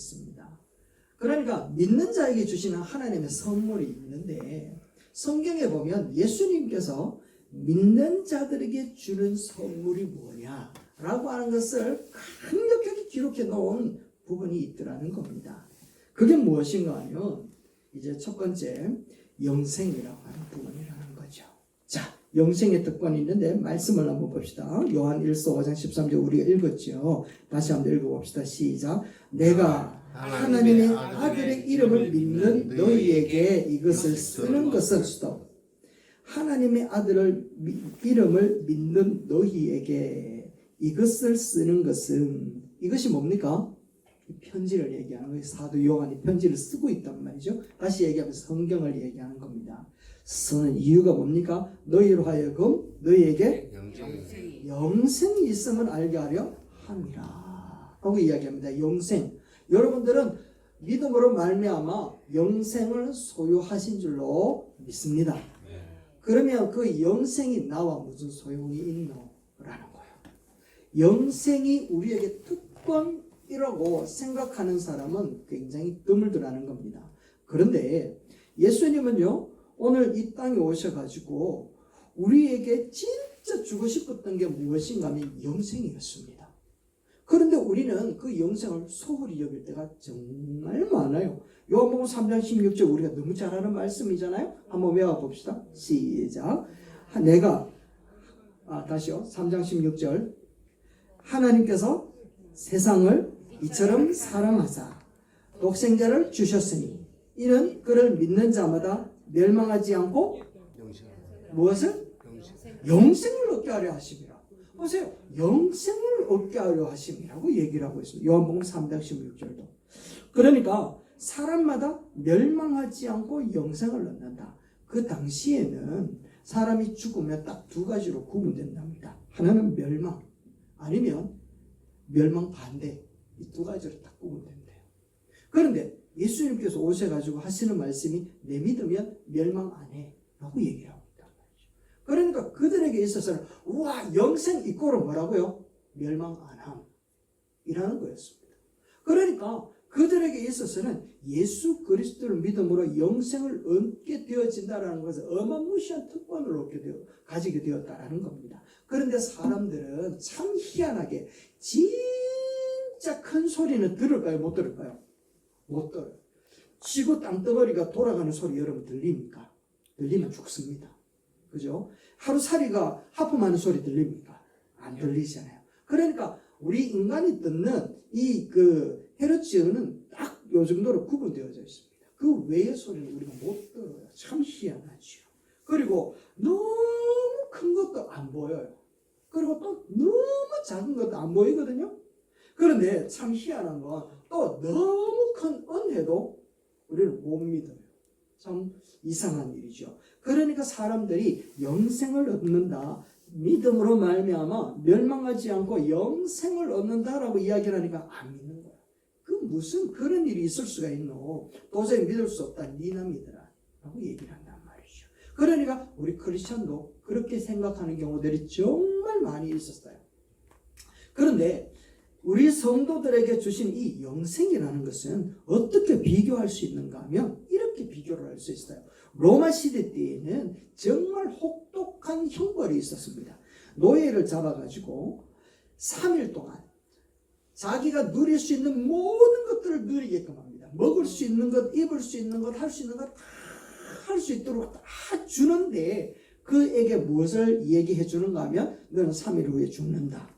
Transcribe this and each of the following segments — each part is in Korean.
있습니다. 그러니까 믿는 자에게 주시는 하나님의 선물이 있는데 성경에 보면 예수님께서 믿는 자들에게 주는 선물이 뭐냐라고 하는 것을 강력하게 기록해 놓은 부분이 있더라는 겁니다. 그게 무엇인가 하면 이제 첫 번째 영생이라고 하는 부분이라는 거죠. 자, 영생의 특권이 있는데 말씀을 한번 봅시다. 요한 1서 5장 13절 우리가 읽었죠. 다시 한번 읽어봅시다. 시작. 내가 하나님의 아들의 이름을 믿는 너희에게 이것을 쓰는 것은 하나님의 아들을 이름을 믿는 너희에게 이것을 쓰는 것은 이것이 뭡니까? 편지를 얘기하는 거예요. 사도 요한이 편지를 쓰고 있단 말이죠. 다시 얘기하면 성경을 얘기하는 겁니다. 쓰는 이유가 뭡니까? 너희로 하여금 너희에게 영생이 있음을 알게 하려 함이라 하고 이야기합니다. 영생. 여러분들은 믿음으로 말미암아 영생을 소유하신 줄로 믿습니다. 그러면 그 영생이 나와 무슨 소용이 있노라는 거예요. 영생이 우리에게 특권이라고 생각하는 사람은 굉장히 드물더라는 겁니다. 그런데 예수님은요, 오늘 이 땅에 오셔가지고 우리에게 진짜 주고 싶었던 게 무엇인가 하면 영생이었습니다. 그런데 우리는 그 영생을 소홀히 여길 때가 정말 많아요. 요한복음 3장 16절 우리가 너무 잘 아는 말씀이잖아요. 한번 외워봅시다. 시작. 다시요. 3장 16절. 하나님께서 세상을 이처럼 사랑하사 독생자를 주셨으니 이는 그를 믿는 자마다 멸망하지 않고 무엇을? 영생을 얻게 하려 하심이라. 보세요. 영생을 얻게 하려 하심이라고 얘기를 하고 있습니다. 요한복음 3장 16절도. 그러니까 사람마다 멸망하지 않고 영생을 얻는다. 그 당시에는 사람이 죽으면 딱 두 가지로 구분된답니다. 하나는 멸망, 아니면 멸망 반대. 이 두 가지로 딱 구분된대요. 그런데 예수님께서 오셔가지고 하시는 말씀이 내 믿으면 멸망 안 해 라고 얘기를 하고 있단 말이죠. 그러니까 그들에게 있어서는 우와 영생 이꼬로 뭐라고요? 멸망 안 함이라는 거였습니다. 그러니까 그들에게 있어서는 예수 그리스도를 믿음으로 영생을 얻게 되어진다는 것은 어마무시한 특권을 가지게 되었다라는 겁니다. 그런데 사람들은 참 희한하게 진짜 큰 소리는 들을까요? 못 들을까요? 못 들어요. 지구 땅덩어리가 돌아가는 소리 여러분 들립니까? 들리면 죽습니다. 그죠? 하루살이가 하품하는 소리 들립니까? 안 들리잖아요. 그러니까 우리 인간이 듣는 헤르츠는 딱 요 정도로 구분되어져 있습니다. 그 외의 소리는 우리가 못 들어요. 참 희한하죠. 그리고 너무 큰 것도 안 보여요. 그리고 또 너무 작은 것도 안 보이거든요. 그런데 참 희한한 건 또 너무 큰 은혜도 우리는 못 믿어요. 참 이상한 일이죠. 그러니까 사람들이 영생을 얻는다, 믿음으로 말미암아 멸망하지 않고 영생을 얻는다라고 이야기를 하니까 안 믿는 거야. 그 무슨 그런 일이 있을 수가 있노? 도저히 믿을 수 없다. 니나 믿어라 라고 얘기를 한단 말이죠. 그러니까 우리 크리스천도 그렇게 생각하는 경우들이 정말 많이 있었어요. 그런데 우리 성도들에게 주신 이 영생이라는 것은 어떻게 비교할 수 있는가 하면 이렇게 비교를 할 수 있어요. 로마 시대 때에는 정말 혹독한 형벌이 있었습니다. 노예를 잡아가지고 3일 동안 자기가 누릴 수 있는 모든 것들을 누리게끔 합니다. 먹을 수 있는 것, 입을 수 있는 것, 할 수 있는 것 다 할 수 있도록 다 주는데 그에게 무엇을 얘기해 주는가 하면 너는 3일 후에 죽는다.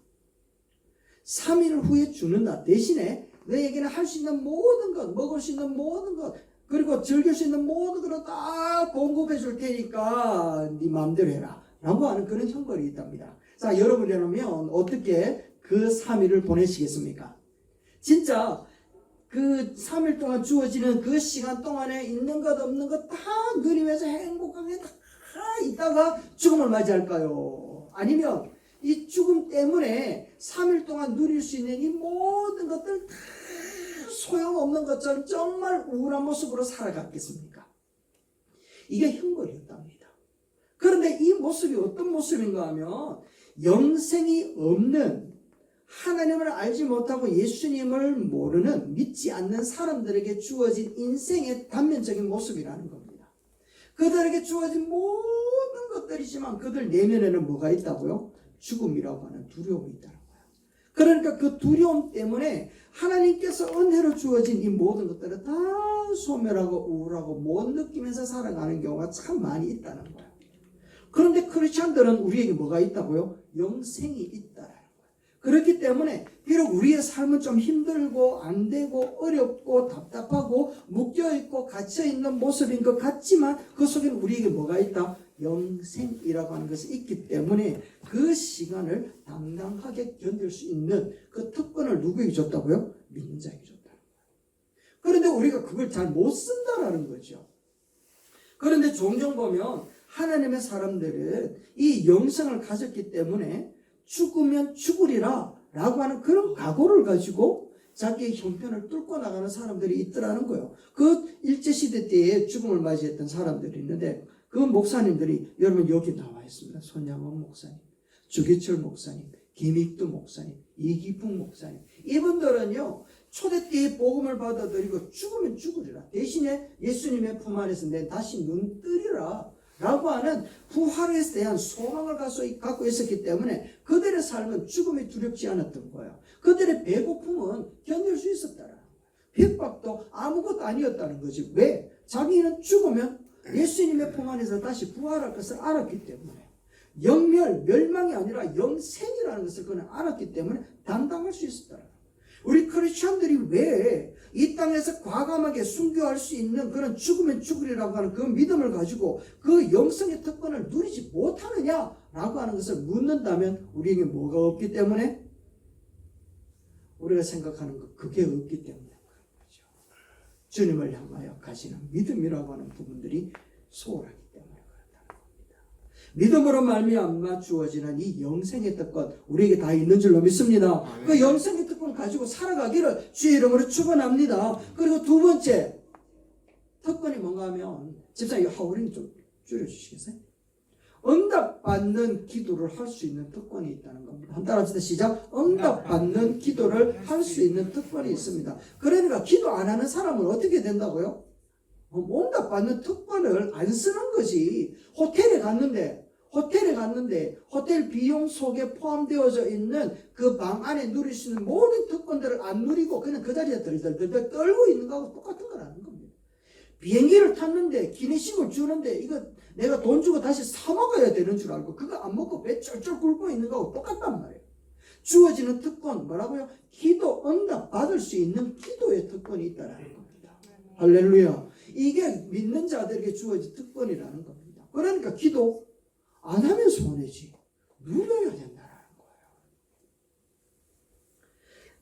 3일 후에 죽는다. 대신에 너에게는 할 수 있는 모든 것, 먹을 수 있는 모든 것, 그리고 즐길 수 있는 모든 것을 다 공급해 줄 테니까 네 마음대로 해라 라고 하는 그런 형벌이 있답니다. 자, 여러분이라면 어떻게 그 3일을 보내시겠습니까? 진짜 그 3일 동안 주어지는 그 시간 동안에 있는 것 없는 것 다 누리면서 행복하게 다 있다가 죽음을 맞이할까요? 아니면 이 죽음 때문에 3일 동안 누릴 수 있는 이 모든 것들 다 소용없는 것처럼 정말 우울한 모습으로 살아갔겠습니까? 이게 형벌이었답니다. 그런데 이 모습이 어떤 모습인가 하면 영생이 없는 하나님을 알지 못하고 예수님을 모르는 믿지 않는 사람들에게 주어진 인생의 단면적인 모습이라는 겁니다. 그들에게 주어진 모든 것들이지만 그들 내면에는 뭐가 있다고요? 죽음이라고 하는 두려움이 있다는 거예요. 그러니까 그 두려움 때문에 하나님께서 은혜로 주어진 이 모든 것들을 다 소멸하고 우울하고 못 느끼면서 살아가는 경우가 참 많이 있다는 거예요. 그런데 크리스찬들은 우리에게 뭐가 있다고요? 영생이 있다라는 거예요. 그렇기 때문에 비록 우리의 삶은 좀 힘들고 안 되고 어렵고 답답하고 묶여있고 갇혀있는 모습인 것 같지만 그 속에는 우리에게 뭐가 있다? 영생이라고 하는 것이 있기 때문에 그 시간을 당당하게 견딜 수 있는 그 특권을 누구에게 줬다고요? 믿는 자에게 줬다는 거예요. 그런데 우리가 그걸 잘 못 쓴다라는 거죠. 그런데 종종 보면 하나님의 사람들은 이 영생을 가졌기 때문에 죽으면 죽으리라 라고 하는 그런 각오를 가지고 자기의 형편을 뚫고 나가는 사람들이 있더라는 거예요. 그 일제시대 때에 죽음을 맞이했던 사람들이 있는데 그 목사님들이 여러분 여기 나와 있습니다. 손양원 목사님, 주기철 목사님, 김익두 목사님, 이기풍 목사님. 이분들은요 초대 때의 복음을 받아들이고 죽으면 죽으리라. 대신에 예수님의 품 안에서 내 다시 눈 뜨리라 라고 하는 부활에 대한 소망을 갖고 있었기 때문에 그들의 삶은 죽음이 두렵지 않았던 거예요. 그들의 배고픔은 견딜 수 있었다는 거예요. 핍박도 아무것도 아니었다는 거지. 왜? 자기는 죽으면 예수님의 품 안에서 다시 부활할 것을 알았기 때문에 멸망이 아니라 영생이라는 것을 그는 알았기 때문에 당당할 수 있었다는 거예요. 우리 크리스천들이 왜 이 땅에서 과감하게 순교할 수 있는 그런 죽으면 죽으리라고 하는 그 믿음을 가지고 그 영성의 특권을 누리지 못하느냐라고 하는 것을 묻는다면 우리에게 뭐가 없기 때문에? 우리가 생각하는 것 그게 없기 때문에 그런 거죠. 주님을 향하여 가지는 믿음이라고 하는 부분들이 소홀하기 때문에 그렇다는 겁니다. 믿음으로 말미암아 주어지는 이 영생의 특권 우리에게 다 있는 줄로 믿습니다. 그 영생의 특권 가지고 살아가기를 주의 이름으로 축원합니다. 그리고 두 번째 특권이 뭔가 하면 집사님 하울링 좀 줄여주시겠어요? 응답받는 기도를 할 수 있는 특권이 있다는 겁니다. 한 따라 합시다. 시작. 응답받는 기도를 할 수 있는 특권이 있습니다. 그러니까 기도 안 하는 사람은 어떻게 된다고요? 응답받는 특권을 안 쓰는 거지. 호텔에 갔는데 호텔 비용 속에 포함되어져 있는 그 방 안에 누릴 수 있는 모든 특권들을 안 누리고 그냥 그 자리에 덜덜덜 떨고 있는 거하고 똑같은 거라는 겁니다. 비행기를 탔는데 기내식을 주는데 이거 내가 돈 주고 다시 사 먹어야 되는 줄 알고 그거 안 먹고 배 쩔쩔 굴고 있는 거하고 똑같단 말이에요. 주어지는 특권 뭐라고요? 기도 응답 받을 수 있는 기도의 특권이 있다는 겁니다. 할렐루야. 이게 믿는 자들에게 주어진 특권이라는 겁니다. 그러니까 기도 안 하면 손해지. 누려야 된다는 거예요.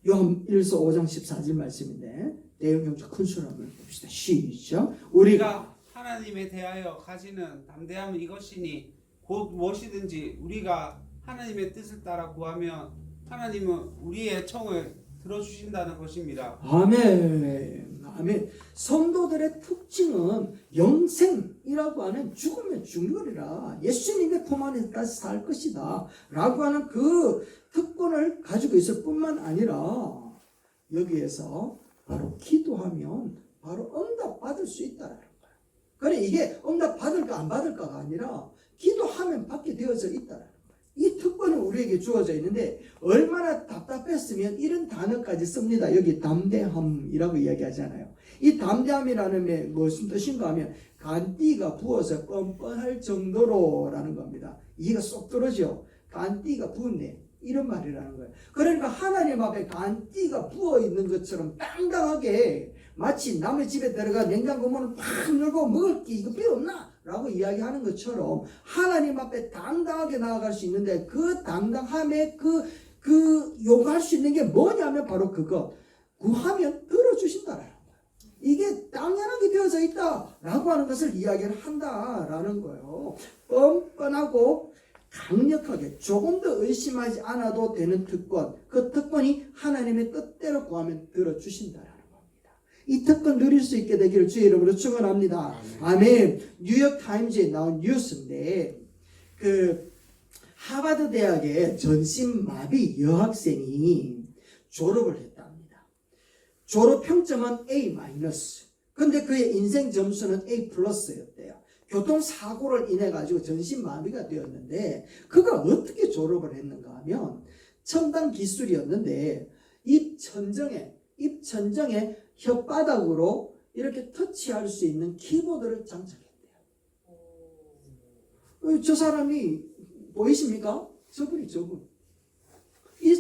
요한 1서 5장 14절 말씀인데 내용 경적 큰 수로 한번 봅시다. 시작. 우리가 하나님에 대하여 가지는 담대함은 이것이니 곧 무엇이든지 우리가 하나님의 뜻을 따라 구하면 하나님은 우리의 청을 들어주신다는 것입니다. 아멘. 아멘. 성도들의 특징은 영생이라고 하는 죽으면 죽으리라. 예수님의 품 안에 다시 살 것이다. 라고 하는 그 특권을 가지고 있을 뿐만 아니라 여기에서 바로 기도하면 바로 응답 받을 수 있다는 거예요. 그래 이게 응답 받을까 안 받을까가 아니라 기도하면 받게 되어져 있다는 거예요. 이 특권이 우리에게 주어져 있는데 얼마나 답답했으면 이런 단어까지 씁니다. 여기 담대함이라고 이야기하잖아요. 이 담대함이라는 게 무슨 뜻인가 하면 간띠가 부어서 뻔뻔할 정도로라는 겁니다. 이해가 쏙 들어오죠? 간띠가 부었네. 이런 말이라는 거예요. 그러니까 하나님 앞에 간띠가 부어있는 것처럼 당당하게 마치 남의 집에 들어가 냉장고 문을 팍 열고 먹을 게 이거 필요 없나? 라고 이야기하는 것처럼 하나님 앞에 당당하게 나아갈 수 있는데 그 당당함에 그 요구할 수 있는 게 뭐냐면 바로 그거 구하면 들어주신다라는 거예요. 이게 당연하게 되어져 있다라고 하는 것을 이야기를 한다라는 거예요. 뻔뻔하고 강력하게 조금 더 의심하지 않아도 되는 특권, 그 특권이 하나님의 뜻대로 구하면 들어주신다라는 겁니다. 이 특권 누릴 수 있게 되기를 주의 이름으로 축원합니다. 아멘. 뉴욕 타임즈에 나온 뉴스인데 그 하버드 대학의 전신마비 여학생이 졸업을 했다 합니다. 졸업 평점은 A-. 근데 그의 인생 점수는 A+였대요. 교통사고를 인해 가지고 전신마비가 되었는데 그가 어떻게 졸업을 했는가 하면 첨단 기술이었는데 입 천정에 혓바닥으로 이렇게 터치할 수 있는 키보드를 장착했대요. 저 사람이 보이십니까? 저분이.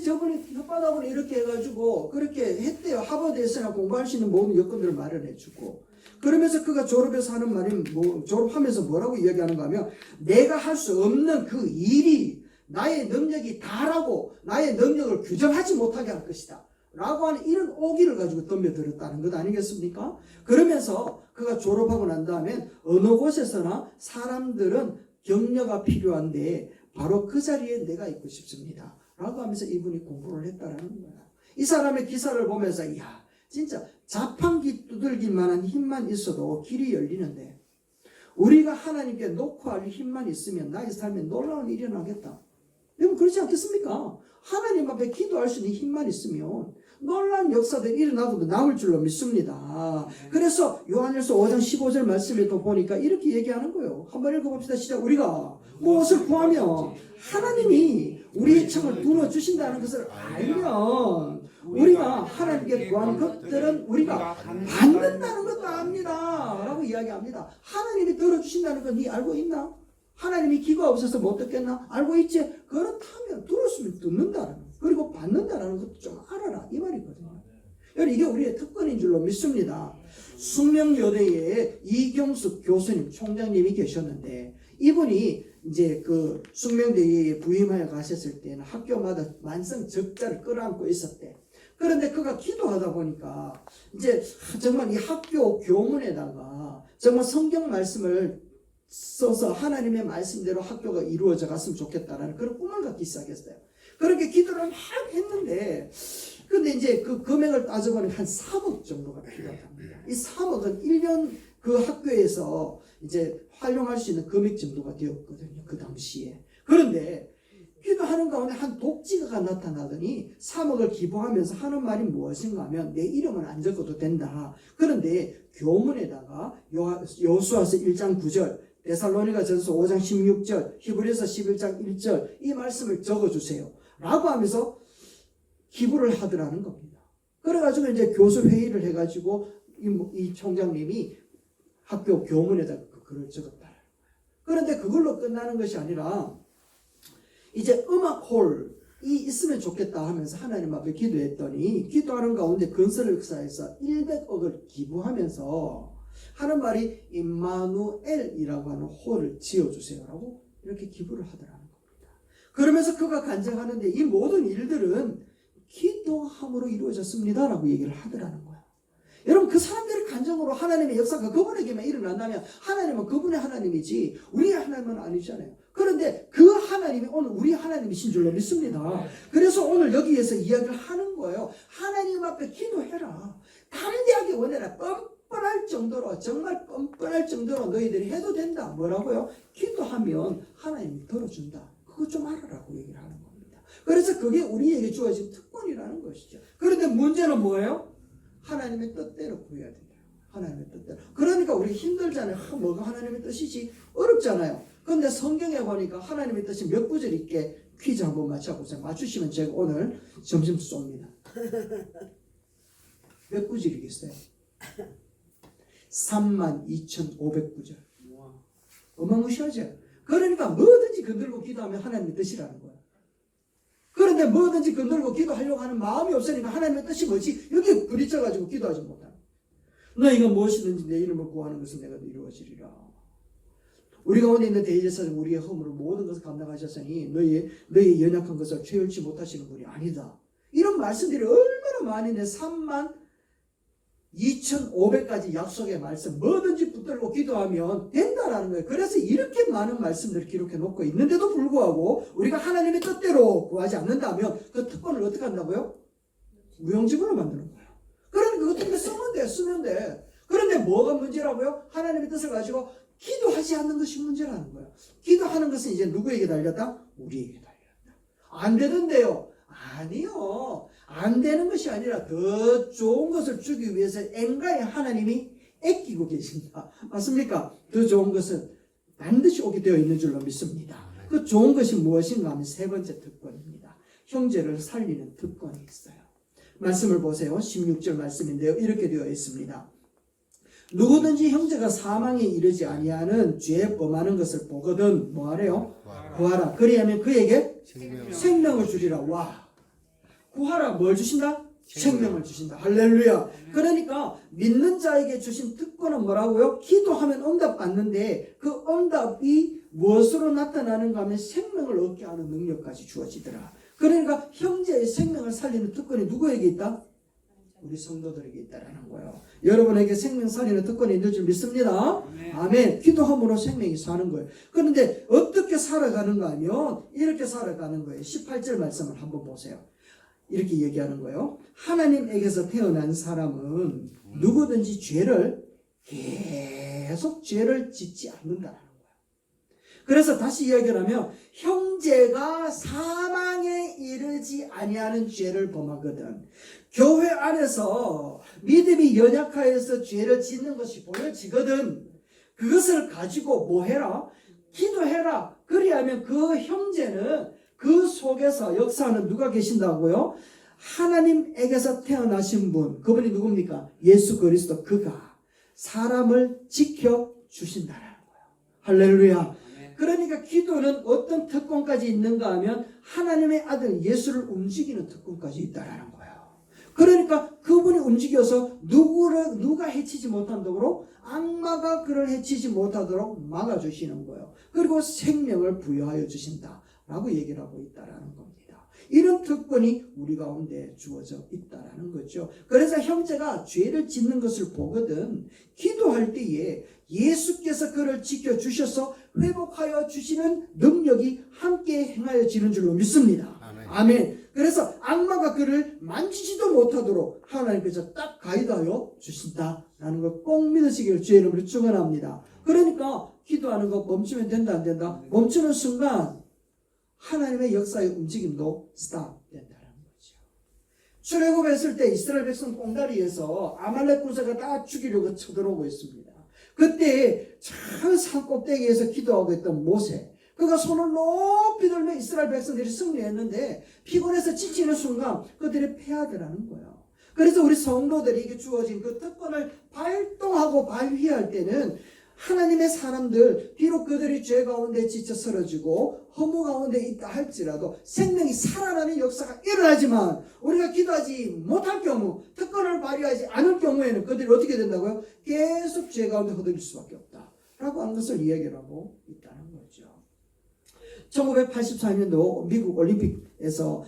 저분이 혓바닥으로 이렇게 해가지고 그렇게 했대요. 하버드에서나 공부할 수 있는 모든 여건들을 마련해주고. 그러면서 그가 졸업해서 하는 말이 졸업하면서 뭐라고 이야기하는가 하면 내가 할 수 없는 그 일이 나의 능력이 다라고 나의 능력을 규정하지 못하게 할 것이다. 라고 하는 이런 오기를 가지고 덤벼들었다는 것 아니겠습니까? 그러면서 그가 졸업하고 난 다음에 어느 곳에서나 사람들은 격려가 필요한데 바로 그 자리에 내가 있고 싶습니다. 라고 하면서 이분이 공부를 했다라는 거야. 이 사람의 기사를 보면서 이야 진짜 자판기 두들길 만한 힘만 있어도 길이 열리는데 우리가 하나님께 놓고 할 힘만 있으면 나의 삶에 놀라운 일이 일어나겠다. 여러분 그렇지 않겠습니까? 하나님 앞에 기도할 수 있는 힘만 있으면 놀라운 역사들이 일어나고 남을 줄로 믿습니다. 그래서 요한일서 5장 15절 말씀에 또 보니까 이렇게 얘기하는 거예요. 한번 읽어봅시다. 시작. 우리가 무엇을 구하며 하나님이 우리의 청을 들어주신다는 것을 알면 우리가 하나님께 구하는 것들은 우리가 받는다는 것도 압니다. 라고 이야기합니다. 하나님이 들어주신다는 건 네 알고 있나? 하나님이 기가 없어서 못 듣겠나? 알고 있지? 그렇다면 들었으면 듣는다는 거. 그리고 받는다는 것도 좀 알아라. 이 말이거든요. 여러분 이게 우리의 특권인 줄로 믿습니다. 숙명여대에 이경숙 교수님, 총장님이 계셨는데 이분이 이제 그 숙명대에 부임하여 가셨을 때는 학교마다 만성 적자를 끌어안고 있었대. 그런데 그가 기도하다 보니까 이제 정말 이 학교 교문에다가 정말 성경 말씀을 써서 하나님의 말씀대로 학교가 이루어져 갔으면 좋겠다라는 그런 꿈을 갖기 시작했어요. 그렇게 기도를 막 했는데 근데 이제 그 금액을 따져보면 한 3억 정도가 필요합니다. 이 3억은 1년 그 학교에서 이제 활용할 수 있는 금액 정도가 되었거든요. 그 당시에. 그런데 기도하는 가운데 한 독지가가 나타나더니 3억을 기부하면서 하는 말이 무엇인가 하면 내 이름은 안 적어도 된다. 그런데 교문에다가 여호수아서 1장 9절, 데살로니가전서 5장 16절, 히브리서 11장 1절 이 말씀을 적어주세요. 라고 하면서 기부를 하더라는 겁니다. 그래가지고 이제 교수 회의를 해가지고 이 총장님이 학교 교문에다 그 글을 적었다. 그런데 그걸로 끝나는 것이 아니라 이제 음악홀이 있으면 좋겠다 하면서 하나님 앞에 기도했더니 기도하는 가운데 건설역사에서 100억을 기부하면서 하는 말이 임마누엘이라고 하는 홀을 지어주세요라고 이렇게 기부를 하더라는 겁니다. 그러면서 그가 간증하는데 이 모든 일들은 기도함으로 이루어졌습니다라고 얘기를 하더라는 거야. 여러분 그 사람들의 간증으로 하나님의 역사가 그분에게만 일어난다면 하나님은 그분의 하나님이지 우리의 하나님은 아니잖아요. 그런데 그 하나님이 오늘 우리 하나님이신 줄로 믿습니다. 그래서 오늘 여기에서 이야기를 하는 거예요. 하나님 앞에 기도해라. 담대하게 원해라. 뻔뻔할 정도로 정말 뻔뻔할 정도로 너희들이 해도 된다. 뭐라고요? 기도하면 하나님이 들어준다. 그거 좀 알아라고 얘기를 하는 겁니다. 그래서 그게 우리에게 주어진 특권이라는 것이죠. 그런데 문제는 뭐예요? 하나님의 뜻대로 구해야 된다. 하나님의 뜻대로. 그러니까 우리 힘들잖아요. 뭐가 하나님의 뜻이지? 어렵잖아요. 그런데 성경에 보니까 하나님의 뜻이 몇 구절 있게 퀴즈 한번 맞춰보세요. 맞추시면 제가 오늘 점심 쏩니다. 몇 구절이겠어요? 32,500구절. 어마무시하죠? 그러니까 뭐든지 건들고 기도하면 하나님의 뜻이라는 거야. 그런데 뭐든지 건들고 기도하려고 하는 마음이 없으니까 하나님의 뜻이 뭐지? 여기 부딪혀가지고 기도하지 못하는. 너희가 무엇이든지 내 이름을 구하는 것은 내가 이루어지리라. 우리 가운데 있는 대제사장 우리의 허물을 모든 것을 감당하셨으니 너희의 연약한 것을 채울지 못하시는 분이 아니다. 이런 말씀들이 얼마나 많은데 32,500가지 약속의 말씀 뭐든지 붙들고 기도하면 된다라는 거예요. 그래서 이렇게 많은 말씀들을 기록해 놓고 있는데도 불구하고 우리가 하나님의 뜻대로 구하지 않는다면 그 특권을 어떻게 한다고요? 무용지물로 만드는 거예요. 그러니까 그것 때문에 쓰면 돼. 그런데 뭐가 문제라고요? 하나님의 뜻을 가지고 기도하지 않는 것이 문제라는 거예요. 기도하는 것은 이제 누구에게 달렸다? 우리에게 달렸다. 안 되던데요. 아니요. 안 되는 것이 아니라 더 좋은 것을 주기 위해서 엔가의 하나님이 애끼고 계신다. 맞습니까? 더 좋은 것은 반드시 오게 되어 있는 줄로 믿습니다. 그 좋은 것이 무엇인가 하면 세 번째 특권입니다. 형제를 살리는 특권이 있어요. 말씀을 보세요. 16절 말씀인데요. 이렇게 되어 있습니다. 누구든지 형제가 사망에 이르지 아니하는 죄에 범하는 것을 보거든 뭐하래요? 구하라. 그리하면 그에게 생명을 주리라. 와, 구하라. 뭘 주신다? 생명을 주신다. 할렐루야. 그러니까 믿는 자에게 주신 특권은 뭐라고요? 기도하면 응답 받는데 그 응답이 무엇으로 나타나는가 하면 생명을 얻게 하는 능력까지 주어지더라. 그러니까 형제의 생명을 살리는 특권이 누구에게 있다? 우리 성도들에게 있다라는 거예요. 여러분에게 생명 살리는 특권이 있는 줄 믿습니다. 아멘. 기도함으로 생명이 사는 거예요. 그런데 어떻게 살아가는가 하면 이렇게 살아가는 거예요. 18절 말씀을 한번 보세요. 이렇게 얘기하는 거예요. 하나님에게서 태어난 사람은 누구든지 계속 죄를 짓지 않는다라는 거예요. 그래서 다시 이야기를 하면 형제가 사망에 이르지 아니하는 죄를 범하거든. 교회 안에서 믿음이 연약하여서 죄를 짓는 것이 보여지거든. 그것을 가지고 뭐 해라? 기도해라. 그리하면 그 형제는 그 속에서 역사하는 누가 계신다고요? 하나님에게서 태어나신 분, 그분이 누굽니까? 예수 그리스도. 그가 사람을 지켜주신다라는 거예요. 할렐루야. 그러니까 기도는 어떤 특권까지 있는가 하면 하나님의 아들 예수를 움직이는 특권까지 있다라는 거예요. 그러니까 그분이 움직여서 누가 해치지 못한다고 악마가 그를 해치지 못하도록 막아주시는 거예요. 그리고 생명을 부여하여 주신다라고 얘기를 하고 있다라는 겁니다. 이런 특권이 우리 가운데 주어져 있다라는 거죠. 그래서 형제가 죄를 짓는 것을 보거든 기도할 때에 예수께서 그를 지켜주셔서 회복하여 주시는 능력이 함께 행하여지는 줄로 믿습니다. 아멘. 그래서 악마가 그를 만지지도 못하도록 하나님께서 딱 가이드하여 주신다라는 걸 꼭 믿으시기를 주의 이름으로 축원합니다. 그러니까 기도하는 거 멈추면 된다 안 된다? 멈추는 순간 하나님의 역사의 움직임도 스탑 된다는 거죠. 출애굽했을 때 이스라엘 백성 꽁다리에서 아말렉 군사가 다 죽이려고 쳐들어오고 있습니다. 그때 참 산 꼭대기에서 기도하고 있던 모세, 그가 손을 높이 들며 이스라엘 백성들이 승리했는데 피곤해서 지치는 순간 그들이 패하더라는 거예요. 그래서 우리 성도들에게 주어진 그 특권을 발동하고 발휘할 때는 하나님의 사람들, 비록 그들이 죄 가운데 지쳐 쓰러지고 허무 가운데 있다 할지라도 생명이 살아나는 역사가 일어나지만 우리가 기도하지 못할 경우, 특권을 발휘하지 않을 경우에는 그들이 어떻게 된다고요? 계속 죄 가운데 허들릴 수밖에 없다 라고 하는 것을 이야기를 하고 있다는 거죠. 1984년도 미국 올림픽에서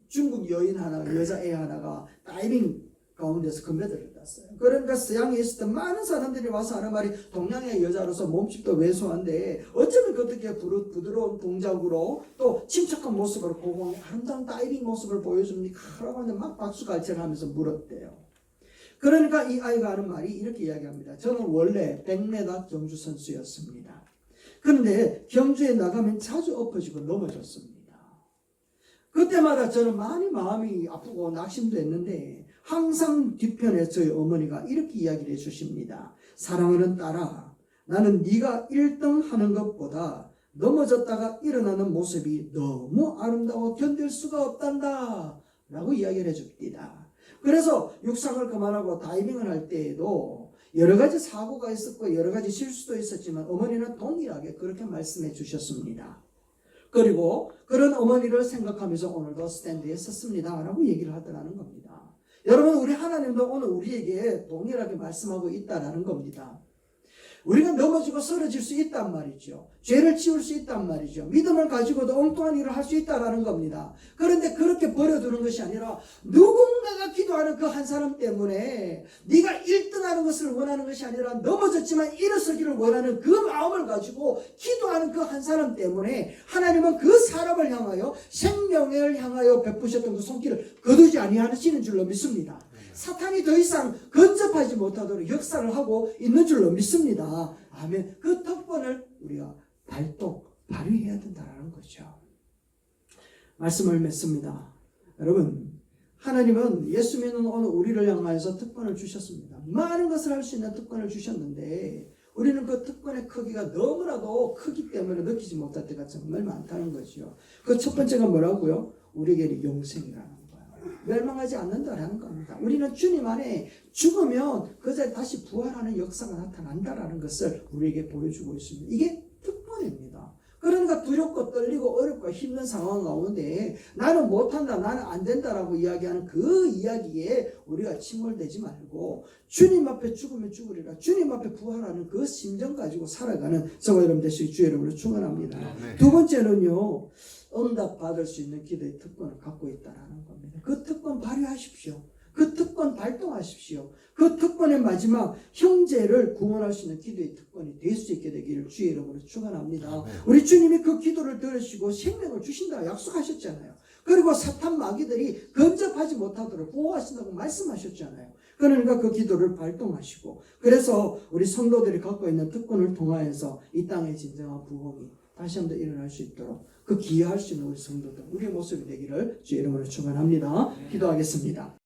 중국 여자애 하나가 다이빙 가운데서 금메달을 땄어요. 그러니까 서양에 있었던 많은 사람들이 와서 하는 말이 동양의 여자로서 몸집도 왜소한데 어쩌면 그렇게 부드러운 동작으로 또 침착한 모습으로 고공의 아름다운 다이빙 모습을 보여줍니까? 라고 하는데 막 박수갈채를 하면서 물었대요. 그러니까 이 아이가 하는 말이 이렇게 이야기합니다. 저는 원래 100m 경주 선수였습니다. 그런데 경주에 나가면 자주 엎어지고 넘어졌습니다. 그때마다 저는 많이 마음이 아프고 낙심도 했는데 항상 뒤편에 저희 어머니가 이렇게 이야기를 해주십니다. 사랑하는 딸아, 나는 네가 1등 하는 것보다 넘어졌다가 일어나는 모습이 너무 아름다워 견딜 수가 없단다 라고 이야기를 해줍니다. 그래서 육상을 그만하고 다이빙을 할 때에도 여러 가지 사고가 있었고 여러 가지 실수도 있었지만 어머니는 동일하게 그렇게 말씀해 주셨습니다. 그리고 그런 어머니를 생각하면서 오늘도 스탠드에 섰습니다 라고 얘기를 하더라는 겁니다. 여러분, 우리 하나님도 오늘 우리에게 동일하게 말씀하고 있다라는 겁니다. 우리가 넘어지고 쓰러질 수 있단 말이죠. 죄를 지울 수 있단 말이죠. 믿음을 가지고도 엉뚱한 일을 할 수 있다라는 겁니다. 그런데 그렇게 버려두는 것이 아니라 누군가가 기도하는 그 한 사람 때문에 네가 1등하는 것을 원하는 것이 아니라 넘어졌지만 일어서기를 원하는 그 마음을 가지고 기도하는 그 한 사람 때문에 하나님은 그 사람을 향하여 생명을 향하여 베푸셨던 그 손길을 거두지 아니하시는 줄로 믿습니다. 사탄이 더 이상 근접하지 못하도록 역사를 하고 있는 줄로 믿습니다. 아멘. 그 특권을 우리가 발휘해야 된다는 거죠. 말씀을 맺습니다. 여러분, 하나님은 예수 믿는 오늘 우리를 향하여서 특권을 주셨습니다. 많은 것을 할 수 있는 특권을 주셨는데 우리는 그 특권의 크기가 너무나도 크기 때문에 느끼지 못할 때가 정말 많다는 것이요. 그 첫 번째가 뭐라고요? 우리에게는 영생이라는 거예요. 멸망하지 않는다라는 겁니다. 우리는 주님 안에 죽으면 그 자리에 다시 부활하는 역사가 나타난다라는 것을 우리에게 보여주고 있습니다. 이게 특권입니다. 그러니까 두렵고 떨리고 어렵고 힘든 상황 가운데 나는 못한다, 나는 안 된다라고 이야기하는 그 이야기에 우리가 침몰되지 말고 주님 앞에 죽으면 죽으리라, 주님 앞에 부활하는 그 심정 가지고 살아가는 저와 여러분 되시기 주의 이름으로 축원합니다. 두 번째는요, 응답 받을 수 있는 기도의 특권을 갖고 있다라는 겁니다. 그 특권 발휘하십시오. 그 특권 발동하십시오. 그 특권의 마지막 형제를 구원할 수 있는 기도의 특권이 될 수 있게 되기를 주의 이름으로 축원합니다. 우리 주님이 그 기도를 들으시고 생명을 주신다고 약속하셨잖아요. 그리고 사탄 마귀들이 근접하지 못하도록 보호하신다고 말씀하셨잖아요. 그러니까 그 기도를 발동하시고, 그래서 우리 성도들이 갖고 있는 특권을 통하여서 이 땅의 진정한 부흥이 다시 한번 일어날 수 있도록 그 기여할 수 있는 우리 성도들, 우리의 모습이 되기를 주의 이름으로 축원합니다. 기도하겠습니다.